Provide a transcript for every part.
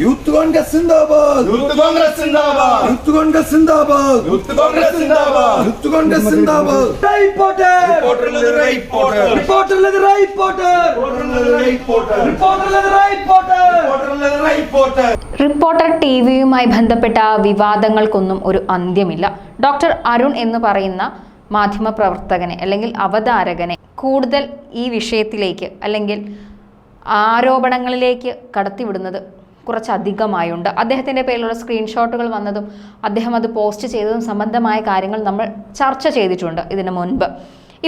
Youth Congress സിന്ദാബാദ്, youth Congress സിന്ദാബാദ്, youth Congress സിന്ദാബാദ്, youth Congress സിന്ദാബാദ്, youth Congress സിന്ദാബാദ്. Reporter ടിവിയുമായി ബന്ധപ്പെട്ട വിവാദങ്ങൾക്കൊന്നും ഒരു അന്ത്യമില്ല. Doctor Arun എന്ന് പറയുന്ന മാധ്യമപ്രവർത്തകനെ അല്ലെങ്കിൽ അവതാരകനെ കൂടുതൽ ഈ വിഷയത്തിലേക്ക് അല്ലെങ്കിൽ ആരോപണങ്ങളിലേക്ക് കടത്തിവിടുന്നത് കുറച്ചധികമായുണ്ട്. അദ്ദേഹത്തിൻ്റെ പേരിലുള്ള സ്ക്രീൻഷോട്ടുകൾ വന്നതും അദ്ദേഹം അത് പോസ്റ്റ് ചെയ്തതും സംബന്ധമായ കാര്യങ്ങൾ നമ്മൾ ചർച്ച ചെയ്തിട്ടുണ്ട് ഇതിനു മുൻപ്.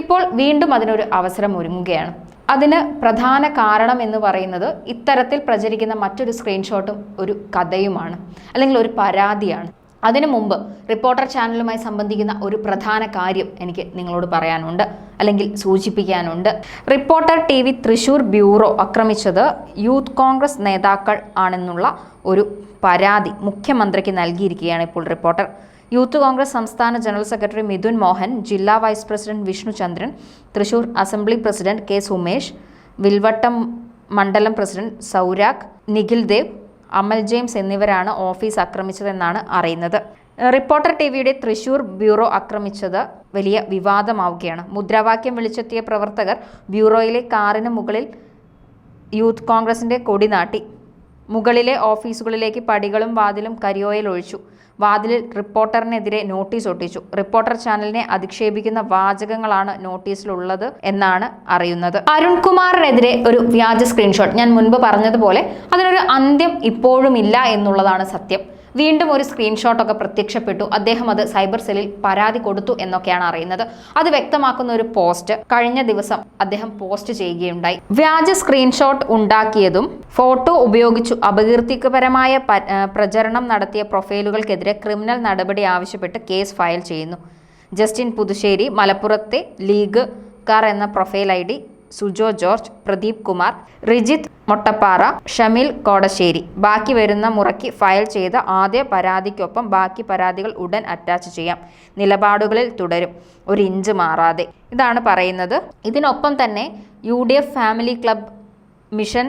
ഇപ്പോൾ വീണ്ടും അതിനൊരു അവസരം ഒരുങ്ങുകയാണ്. അതിന് പ്രധാന കാരണം എന്ന് പറയുന്നത് ഇത്തരത്തിൽ പ്രചരിക്കുന്ന മറ്റൊരു സ്ക്രീൻഷോട്ടും ഒരു കഥയുമാണ്, അല്ലെങ്കിൽ ഒരു പരാതിയാണ്. അതിനു മുമ്പ് റിപ്പോർട്ടർ ചാനലുമായി സംബന്ധിക്കുന്ന ഒരു പ്രധാന കാര്യം എനിക്ക് നിങ്ങളോട് പറയാനുണ്ട്, അല്ലെങ്കിൽ സൂചിപ്പിക്കാനുണ്ട്. റിപ്പോർട്ടർ TV തൃശൂർ ബ്യൂറോ ആക്രമിച്ചത് യൂത്ത് കോൺഗ്രസ് നേതാക്കൾ ആണെന്നുള്ള ഒരു പരാതി മുഖ്യമന്ത്രിക്ക് നൽകിയിരിക്കുകയാണ് ഇപ്പോൾ റിപ്പോർട്ടർ. യൂത്ത് കോൺഗ്രസ് സംസ്ഥാന ജനറൽ സെക്രട്ടറി മിഥുൻ മോഹൻ, ജില്ലാ vice president Vishnu Chandran, Thrissur assembly president K Sumesh, Vilvattam മണ്ഡലം പ്രസിഡന്റ് സൗരാഗ്, നിഖിൽ ദേവ്, അമൽ ജെയിംസ് എന്നിവരാണ് ഓഫീസ് ആക്രമിച്ചതെന്നാണ് അറിയുന്നത്. റിപ്പോർട്ടർ TVയുടെ തൃശൂർ ബ്യൂറോ ആക്രമിച്ചത് വലിയ വിവാദമാവുകയാണ്. മുദ്രാവാക്യം വിളിച്ചെത്തിയ പ്രവർത്തകർ ബ്യൂറോയിലെ കാറിന് മുകളിൽ യൂത്ത് കോൺഗ്രസിന്റെ കൊടി നാട്ടി. മുകളിലെ ഓഫീസുകളിലേക്ക് പടികളും വാതിലും കരിയോയിൽ ഒഴിച്ചു. വാതിലിൽ റിപ്പോർട്ടറിനെതിരെ നോട്ടീസ് ഒട്ടിച്ചു. റിപ്പോർട്ടർ ചാനലിനെ അധിക്ഷേപിക്കുന്ന വാചകങ്ങളാണ് നോട്ടീസിലുള്ളത് എന്നാണ് അറിയുന്നത്. അരുൺകുമാറിനെതിരെ ഒരു വ്യാജ സ്ക്രീൻഷോട്ട്. ഞാൻ മുൻപ് പറഞ്ഞതുപോലെ അതിനൊരു അന്ത്യം ഇപ്പോഴും ഇല്ല എന്നുള്ളതാണ് സത്യം. വീണ്ടും ഒരു സ്ക്രീൻഷോട്ടൊക്കെ പ്രത്യക്ഷപ്പെട്ടു. അദ്ദേഹം അത് സൈബർ സെല്ലിൽ പരാതി കൊടുത്തു എന്നൊക്കെയാണ് അറിയുന്നത്. അത് വ്യക്തമാക്കുന്ന ഒരു പോസ്റ്റ് കഴിഞ്ഞ ദിവസം അദ്ദേഹം പോസ്റ്റ് ചെയ്യുകയുണ്ടായി. വ്യാജ സ്ക്രീൻഷോട്ട് ഉണ്ടാക്കിയതും ഫോട്ടോ ഉപയോഗിച്ചു അപകീർത്തികരമായ പ്രചരണം നടത്തിയ പ്രൊഫൈലുകൾക്കെതിരെ ക്രിമിനൽ നടപടി ആവശ്യപ്പെട്ട് കേസ് ഫയൽ ചെയ്യുന്നു. ജസ്റ്റിൻ പുതുശ്ശേരി, മലപ്പുറത്തെ ലീഗ് കാർ എന്ന profile ID, Sujo George, Pradeep Kumar, Rijith Mottappara, Shameel Kodassery. ബാക്കി വരുന്ന മുറയ്ക്ക് ഫയൽ ചെയ്ത ആദ്യ പരാതിക്കൊപ്പം ബാക്കി പരാതികൾ ഉടൻ അറ്റാച്ച് ചെയ്യാം. നിലപാടുകളിൽ തുടരും, ഒരു ഇഞ്ച് മാറാതെ. ഇതാണ് പറയുന്നത്. ഇതിനൊപ്പം തന്നെ UDF ഫാമിലി ക്ലബ് മിഷൻ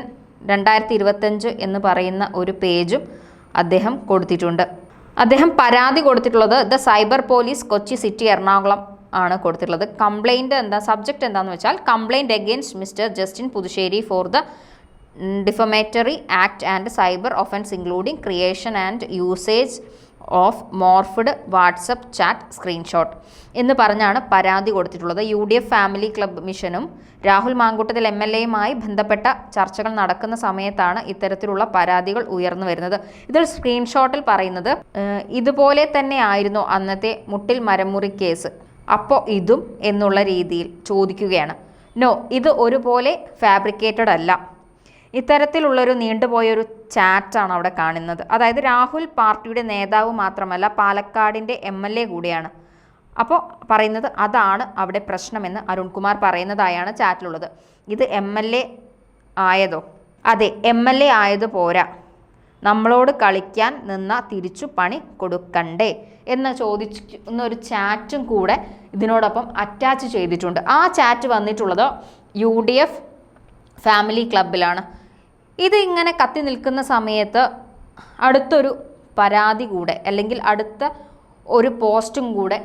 2025 എന്ന് പറയുന്ന ഒരു പേജും അദ്ദേഹം കൊടുത്തിട്ടുണ്ട്. അദ്ദേഹം പരാതി കൊടുത്തിട്ടുള്ളത് the cyber police Kochi city Ernakulam ആണ് കൊടുത്തിട്ടുള്ളത്. കംപ്ലൈൻറ്റ് സബ്ജക്റ്റ് എന്താണെന്ന് വെച്ചാൽ complaint against mister Justin Puthussery for the defamatory act and cyber offence including creation and usage of morphed WhatsApp chat screenshot എന്ന് പറഞ്ഞാണ് പരാതി കൊടുത്തിട്ടുള്ളത്. UDF ഫാമിലി ക്ലബ് മിഷനും രാഹുൽ മാങ്കൂട്ടത്തിൽ MLAയുമായി ബന്ധപ്പെട്ട ചർച്ചകൾ നടക്കുന്ന സമയത്താണ് ഇത്തരത്തിലുള്ള പരാതികൾ ഉയർന്നു വരുന്നത്. ഇതിൽ സ്ക്രീൻഷോട്ടിൽ പറയുന്നത് ഇതുപോലെ തന്നെ ആയിരുന്നു അന്നത്തെ മുട്ടിൽ മരമുറി കേസ്, അപ്പോൾ ഇതും എന്നുള്ള രീതിയിൽ ചോദിക്കുകയാണ്. നോ, ഇത് ഒരുപോലെ ഫാബ്രിക്കേറ്റഡ് അല്ല. ഇത്തരത്തിലുള്ളൊരു നീണ്ടുപോയൊരു ചാറ്റാണ് അവിടെ കാണുന്നത്. അതായത് രാഹുൽ പാർട്ടിയുടെ നേതാവ് മാത്രമല്ല പാലക്കാടിൻ്റെ MLA കൂടിയാണ്. അപ്പോൾ പറയുന്നത് അതാണ് അവിടെ പ്രശ്നമെന്ന് അരുൺകുമാർ പറയുന്നതായാണ് ചാറ്റിലുള്ളത്. ഇത് MLA ആയതോ? അതെ, MLA ആയത് പോരാ, നമ്മളോട് കളിക്കാൻ നിന്ന തിരിച്ചു പണി കൊടുക്കണ്ടേ എന്ന് ചോദിക്കുന്നൊരു ചാറ്റും കൂടെ ഇതിനോടൊപ്പം അറ്റാച്ച് ചെയ്തിട്ടുണ്ട്. ആ ചാറ്റ് വന്നിട്ടുള്ളത് UDF ഫാമിലി ക്ലബിലാണ്. ഇത് ഇങ്ങനെ കത്തി നിൽക്കുന്ന സമയത്ത് അടുത്തൊരു പരാതി കൂടെ അല്ലെങ്കിൽ അടുത്ത ഒരു പോസ്റ്റും കൂടെ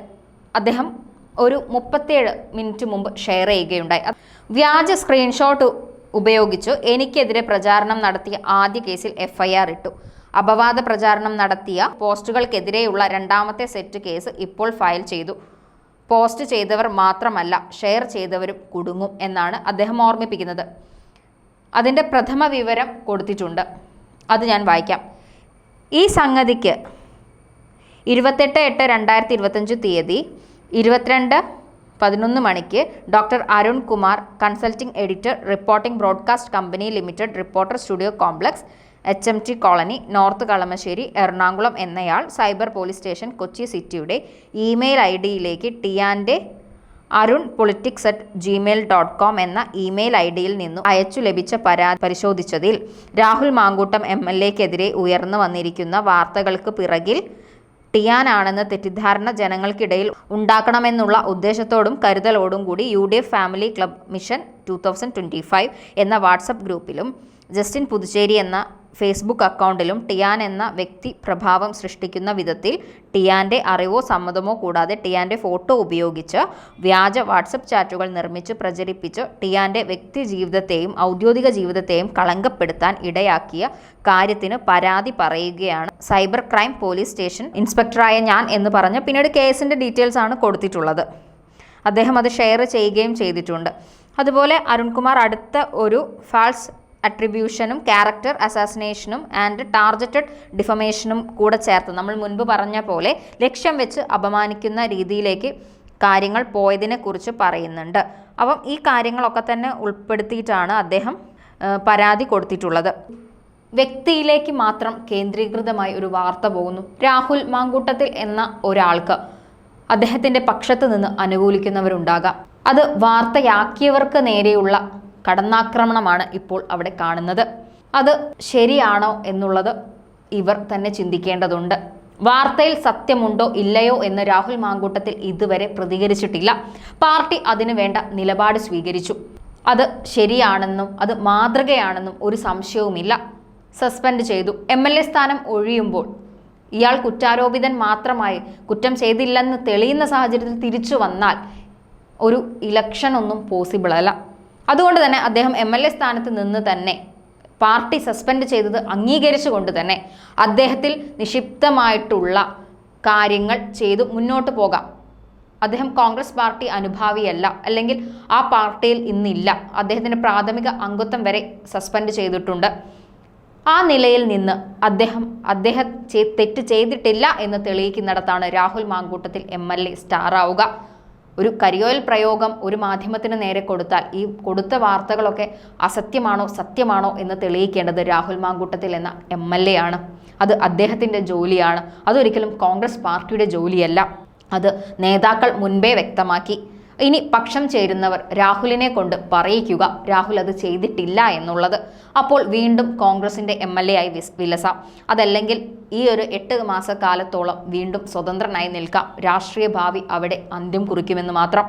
അദ്ദേഹം ഒരു 37 മിനിറ്റ് മുമ്പ് ഷെയർ ചെയ്യുകയുണ്ടായി. വ്യാജ സ്ക്രീൻഷോട്ട് ഉപയോഗിച്ചു എനിക്കെതിരെ പ്രചാരണം നടത്തിയ ആദ്യ കേസിൽ FIR ഇട്ടു. അപവാദ പ്രചാരണം നടത്തിയ പോസ്റ്റുകൾക്കെതിരെയുള്ള രണ്ടാമത്തെ സെറ്റ് കേസ് ഇപ്പോൾ ഫയൽ ചെയ്തു. പോസ്റ്റ് ചെയ്തവർ മാത്രമല്ല ഷെയർ ചെയ്തവരും കുടുങ്ങും എന്നാണ് അദ്ദേഹം ഓർമ്മിപ്പിക്കുന്നത്. അതിൻ്റെ പ്രഥമ വിവരം കൊടുത്തിട്ടുണ്ട്, അത് ഞാൻ വായിക്കാം. ഈ സംഗതിക്ക് 28/8/2025 തീയതി 22:11 മണിക്ക് doctor Arun Kumar, consulting editor, reporting broadcast company limited, reporter studio complex, HMT colony, north Kalamassery, Ernakulam എന്നയാൾ സൈബർ പോലീസ് സ്റ്റേഷൻ കൊച്ചി സിറ്റിയുടെ ഇമെയിൽ IDയിലേക്ക് ടിയാൻ്റെ arunpolitics@gmail.com എന്ന ഇമെയിൽ IDയിൽ നിന്നും അയച്ചു ലഭിച്ച പരാതി പരിശോധിച്ചതിൽ രാഹുൽ മാങ്കൂട്ടം MLAക്കെതിരെ ഉയർന്നു വന്നിരിക്കുന്ന വാർത്തകൾക്ക് പിറകിൽ ടിയാനാണെന്ന് തെറ്റിദ്ധാരണ ജനങ്ങൾക്കിടയിൽ ഉണ്ടാക്കണമെന്നുള്ള ഉദ്ദേശത്തോടും കരുതലോടും കൂടി UDF ഫാമിലി ക്ലബ് മിഷൻ 2025 എന്ന വാട്സപ്പ് ഗ്രൂപ്പിലും ജസ്റ്റിൻ പുതുച്ചേരി എന്ന ഫേസ്ബുക്ക് അക്കൗണ്ടിലും ടിയാൻ എന്ന വ്യക്തി പ്രഭാവം സൃഷ്ടിക്കുന്ന വിധത്തിൽ ടിയാൻ്റെ അറിവോ സമ്മതമോ കൂടാതെ ടിയാൻ്റെ ഫോട്ടോ ഉപയോഗിച്ച് വ്യാജ വാട്സപ്പ് ചാറ്റുകൾ നിർമ്മിച്ച് പ്രചരിപ്പിച്ച് ടിയാൻ്റെ വ്യക്തി ജീവിതത്തെയും ഔദ്യോഗിക ജീവിതത്തെയും കളങ്കപ്പെടുത്താൻ ഇടയാക്കിയ കാര്യത്തിന് പരാതി പറയുകയാണ് സൈബർ ക്രൈം പോലീസ് സ്റ്റേഷൻ ഇൻസ്പെക്ടറായ ഞാൻ എന്ന് പറഞ്ഞ് പിന്നീട് കേസിൻ്റെ ഡീറ്റെയിൽസ് ആണ് കൊടുത്തിട്ടുള്ളത്. അദ്ദേഹം അത് ഷെയർ ചെയ്യുകയും ചെയ്തിട്ടുണ്ട്. അതുപോലെ അരുൺകുമാർ അടുത്ത ഒരു ഫാൾസ് അട്രിബ്യൂഷനും ക്യാരക്ടർ അസാസിനേഷനും ആൻഡ് ടാർഗറ്റഡ് ഡിഫമേഷനും കൂടെ ചേർത്ത് നമ്മൾ മുൻപ് പറഞ്ഞ പോലെ ലക്ഷ്യം വെച്ച് അപമാനിക്കുന്ന രീതിയിലേക്ക് കാര്യങ്ങൾ പോയതിനെക്കുറിച്ച് പറയുന്നുണ്ട്. അപ്പം ഈ കാര്യങ്ങളൊക്കെ തന്നെ ഉൾപ്പെടുത്തിയിട്ടാണ് അദ്ദേഹം പരാതി കൊടുത്തിട്ടുള്ളത്. വ്യക്തിയിലേക്ക് മാത്രം കേന്ദ്രീകൃതമായി ഒരു വാർത്ത പോകുന്നു. രാഹുൽ മാങ്കൂട്ടത്തിൽ എന്ന ഒരാൾക്ക് അദ്ദേഹത്തിൻ്റെ പക്ഷത്ത് നിന്ന് അനുകൂലിക്കുന്നവരുണ്ടാകാം. അത് വാർത്തയാക്കിയവർക്ക് നേരെയുള്ള കടന്നാക്രമണമാണ് ഇപ്പോൾ അവിടെ കാണുന്നത്. അത് ശരിയാണോ എന്നുള്ളത് ഇവർ തന്നെ ചിന്തിക്കേണ്ടതുണ്ട്. വാർത്തയിൽ സത്യമുണ്ടോ ഇല്ലയോ എന്ന് രാഹുൽ മാങ്കൂട്ടത്തിൽ ഇതുവരെ പ്രതികരിച്ചിട്ടില്ല. പാർട്ടി അതിനു വേണ്ട നിലപാട് സ്വീകരിച്ചു. അത് ശരിയാണെന്നും അത് മാതൃകയാണെന്നും ഒരു സംശയവുമില്ല. സസ്പെൻഡ് ചെയ്തു. MLA സ്ഥാനം ഒഴിയുമ്പോൾ ഇയാൾ കുറ്റാരോപിതൻ മാത്രമായി കുറ്റം ചെയ്തില്ലെന്ന് തെളിയുന്ന സാഹചര്യത്തിൽ തിരിച്ചു വന്നാൽ ഒരു ഇലക്ഷൻ ഒന്നും പോസിബിൾ അല്ല. അതുകൊണ്ട് തന്നെ അദ്ദേഹം MLA സ്ഥാനത്ത് നിന്ന് തന്നെ പാർട്ടി സസ്പെൻഡ് ചെയ്തത് അംഗീകരിച്ചുകൊണ്ട് തന്നെ അദ്ദേഹത്തിൽ നിക്ഷിപ്തമായിട്ടുള്ള കാര്യങ്ങൾ ചെയ്തു മുന്നോട്ട് പോകാം. അദ്ദേഹം കോൺഗ്രസ് പാർട്ടി അനുഭാവിയല്ല, അല്ലെങ്കിൽ ആ പാർട്ടിയിൽ ഇന്നില്ല. അദ്ദേഹത്തിൻ്റെ പ്രാഥമിക അംഗത്വം വരെ സസ്പെൻഡ് ചെയ്തിട്ടുണ്ട്. ആ നിലയിൽ നിന്ന് അദ്ദേഹം തെറ്റ് ചെയ്തിട്ടില്ല എന്ന് തെളിയിക്കുന്നിടത്താണ് രാഹുൽ മാങ്കൂട്ടത്തിൽ MLA സ്റ്റാർ ആവുക. ഒരു കരിയോയിൽ പ്രയോഗം ഒരു മാധ്യമത്തിന് നേരെ കൊടുത്താൽ ഈ കൊടുത്ത വാർത്തകളൊക്കെ അസത്യമാണോ സത്യമാണോ എന്ന് തെളിയിക്കേണ്ടത് രാഹുൽ മാങ്കൂട്ടത്തിൽ എന്ന MLA ആണ്. അത് അദ്ദേഹത്തിൻ്റെ ജോലിയാണ്. അതൊരിക്കലും കോൺഗ്രസ് പാർട്ടിയുടെ ജോലിയല്ല. അത് നേതാക്കൾ മുൻപേ വ്യക്തമാക്കി. ഇനി പക്ഷം ചേരുന്നവർ രാഹുലിനെ കൊണ്ട് പറയിക്കുക രാഹുൽ അത് ചെയ്തിട്ടില്ല എന്നുള്ളത്. അപ്പോൾ വീണ്ടും കോൺഗ്രസിൻ്റെ MLA ആയി വിലസാം. അതല്ലെങ്കിൽ ഈ ഒരു 8 മാസക്കാലത്തോളം വീണ്ടും സ്വതന്ത്രനായി നിൽക്കാം. രാഷ്ട്രീയ ഭാവി അവിടെ അന്ത്യം കുറിക്കുമെന്ന് മാത്രം.